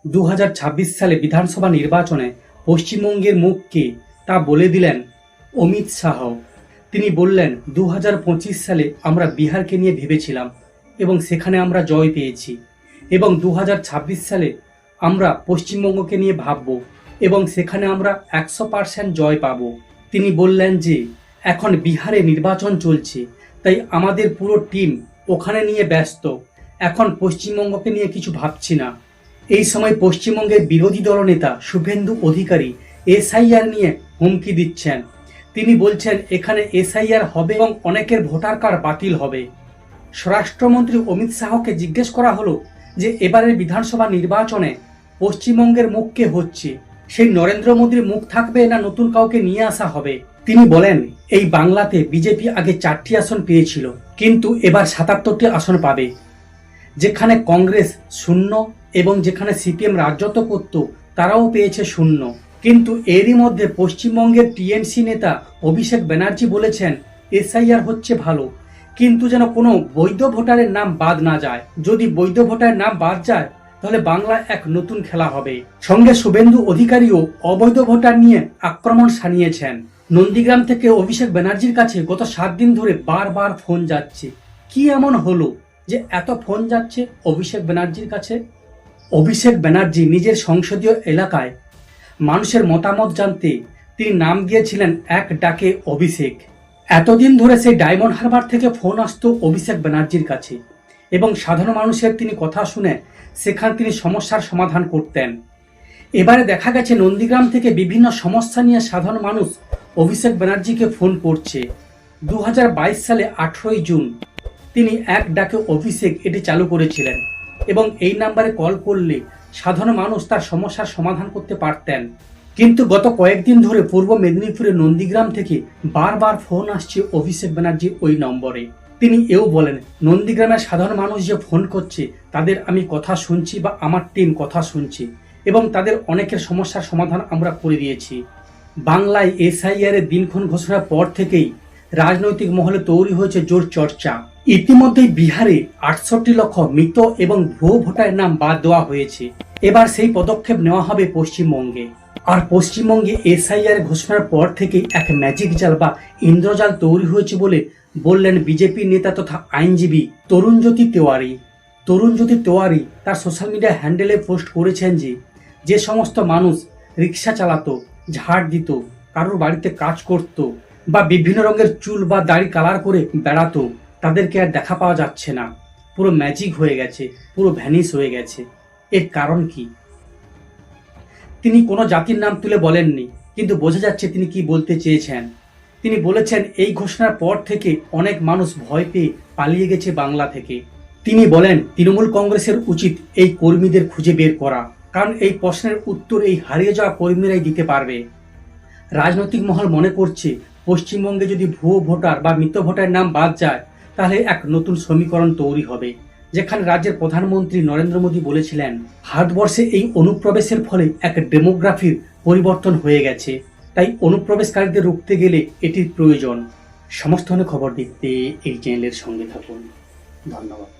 2026 সালে বিধানসভা নির্বাচনে পশ্চিমবঙ্গের মুখ কে তা বলে দিলেন অমিত শাহ। তিনি বললেন, 2025 সালে আমরা বিহারকে নিয়ে ভেবেছিলাম এবং সেখানে আমরা জয় পেয়েছি, এবং 2026 সালে আমরা পশ্চিমবঙ্গকে নিয়ে ভাবব এবং সেখানে আমরা 100% জয় পাব। তিনি বললেন যে এখন বিহারে নির্বাচন চলছে, তাই আমাদের পুরো টিম ওখানে নিয়ে ব্যস্ত, এখন পশ্চিমবঙ্গকে নিয়ে কিছু ভাবছি না। এই সময় পশ্চিমবঙ্গের বিরোধী দলনেতা শুভেন্দু অধিকারী এসআইআর নিয়ে হুমকি দিচ্ছেন। তিনি বলছেন এখানে এসআইআর হবে এবং অনেকের ভোটার কার্ড বাতিল হবে। স্বরাষ্ট্রমন্ত্রী অমিত শাহকে জিজ্ঞেস করা হলো যে এবারের বিধানসভা নির্বাচনে পশ্চিমবঙ্গের মুখ কে হচ্ছে, সেই নরেন্দ্র মোদীর মুখ থাকবে না নতুন কাউকে নিয়ে আসা হবে। তিনি বলেন, এই বাংলাতে বিজেপি আগে 4টি আসন পেয়েছিল, কিন্তু এবার 77টি আসন পাবে। যেখানে কংগ্রেস 0 এবং যেখানে সিপিএম রাজত্ব করত তারাও পেয়েছে 0। কিন্তু এরই মধ্যে পশ্চিমবঙ্গের টিএমসি নেতা অভিষেক ব্যানার্জি বলেছেন এসআইআর হচ্ছে ভালো, কিন্তু যেন কোনো বৈধ ভোটারের নাম বাদ না যায়। যদি বৈধ ভোটারের নাম বাদ যায় তাহলে বাংলায় এক নতুন খেলা হবে। সঙ্গে শুভেন্দু অধিকারীও অবৈধ ভোটার নিয়ে আক্রমণ সানিয়েছেন। নন্দীগ্রাম থেকে অভিষেক ব্যানার্জির কাছে গত 7 দিন ধরে বারবার ফোন যাচ্ছে। কি এমন হলো যে এত ফোন যাচ্ছে অভিষেক ব্যানার্জির কাছে? অভিষেক ব্যানার্জি নিজের সংসদীয় এলাকায় মানুষের মতামত জানতে তিনি নাম দিয়েছিলেন এক ডাকে অভিষেক। এতদিন ধরে সেই ডায়মন্ড হারবার থেকে ফোন আসতো অভিষেক ব্যানার্জির কাছে এবং সাধারণ মানুষের তিনি কথা শুনে সেখানে তিনি সমস্যার সমাধান করতেন। এবারে দেখা গেছে নন্দীগ্রাম থেকে বিভিন্ন সমস্যা নিয়ে সাধারণ মানুষ অভিষেক ব্যানার্জিকে ফোন করছে। 2022 সালে 18ই জুন তিনি এক ডাকে অভিষেক এটি চালু করেছিলেন এবং এই নাম্বারে কল করলে সাধারণ মানুষ তার সমস্যার সমাধান করতে পারতেন। কিন্তু গত কয়েকদিন ধরে পূর্ব মেদিনীপুরের নন্দীগ্রাম থেকে বারবার ফোন আসছে অভিষেক ব্যানার্জির ওই নম্বরে। তিনি এও বলেন, নন্দীগ্রামের সাধারণ মানুষ যে ফোন করছে তাদের আমি কথা শুনছি বা আমার টিম কথা শুনছি এবং তাদের অনেকের সমস্যার সমাধান আমরা করে দিয়েছি। বাংলায় এসআইআর এর দিনক্ষণ ঘোষণার পর থেকেই রাজনৈতিক মহলে তৈরি হয়েছে জোর চর্চা। ইতিমধ্যেই বিহারে 68 লক্ষ মৃত এবং ভুয়ো ভোটারের নাম বাদ দেওয়া হয়েছে। এবার সেই পদক্ষেপ নেওয়া হবে পশ্চিমবঙ্গে। আর পশ্চিমবঙ্গে এসআইআর ঘোষণার পর থেকেই এক ম্যাজিক জাল বা ইন্দ্রজাল তৈরি হয়েছে বলে বললেন বিজেপি নেতা তথা আইনজীবী তরুণজ্যোতি তেওয়ারি। তরুণজ্যোতি তেওয়ারি তার সোশ্যাল মিডিয়া হ্যান্ডেলে পোস্ট করেছেন যে সমস্ত মানুষ রিক্সা চালাতো, ঝাড় দিত, কারোর বাড়িতে কাজ করত বা বিভিন্ন রঙের চুল বা দাড়ি কালার করে বেড়াতো, তাদেরকে আর দেখা পাওয়া যাচ্ছে না। পুরো ম্যাজিক হয়ে গেছে, পুরো ভ্যানিশ হয়ে গেছে। এর কারণ কি? তিনি কোনো জাতির নাম তুলে বলেননি, কিন্তু বোঝা যাচ্ছে তিনি কি বলতে চেয়েছেন। তিনি বলেছেন এই ঘোষণার পর থেকে অনেক মানুষ ভয় পেয়ে পালিয়ে গেছে বাংলা থেকে। তিনি বলেন তৃণমূল কংগ্রেসের উচিত এই কর্মীদের খুঁজে বের করা, কারণ এই প্রশ্নের উত্তর এই হারিয়ে যাওয়া কর্মীরাই দিতে পারবে। রাজনৈতিক মহল মনে করছে পশ্চিমবঙ্গে যদি ভুয়ো ভোটার বা মৃত ভোটারের নাম বাদ যায় তাহলে এক নতুন সমীকরণ তৈরি হবে, যেখানে রাজ্যের প্রধানমন্ত্রী নরেন্দ্র মোদী বলেছিলেন ভারতবর্ষে এই অনুপ্রবেশের ফলে এক ডেমোগ্রাফির পরিবর্তন হয়ে গেছে, তাই অনুপ্রবেশকারীদের রুখতে গেলে এটির প্রয়োজন। সমস্ত খবর দেখতে এই চ্যানেলের সঙ্গে থাকুন। ধন্যবাদ।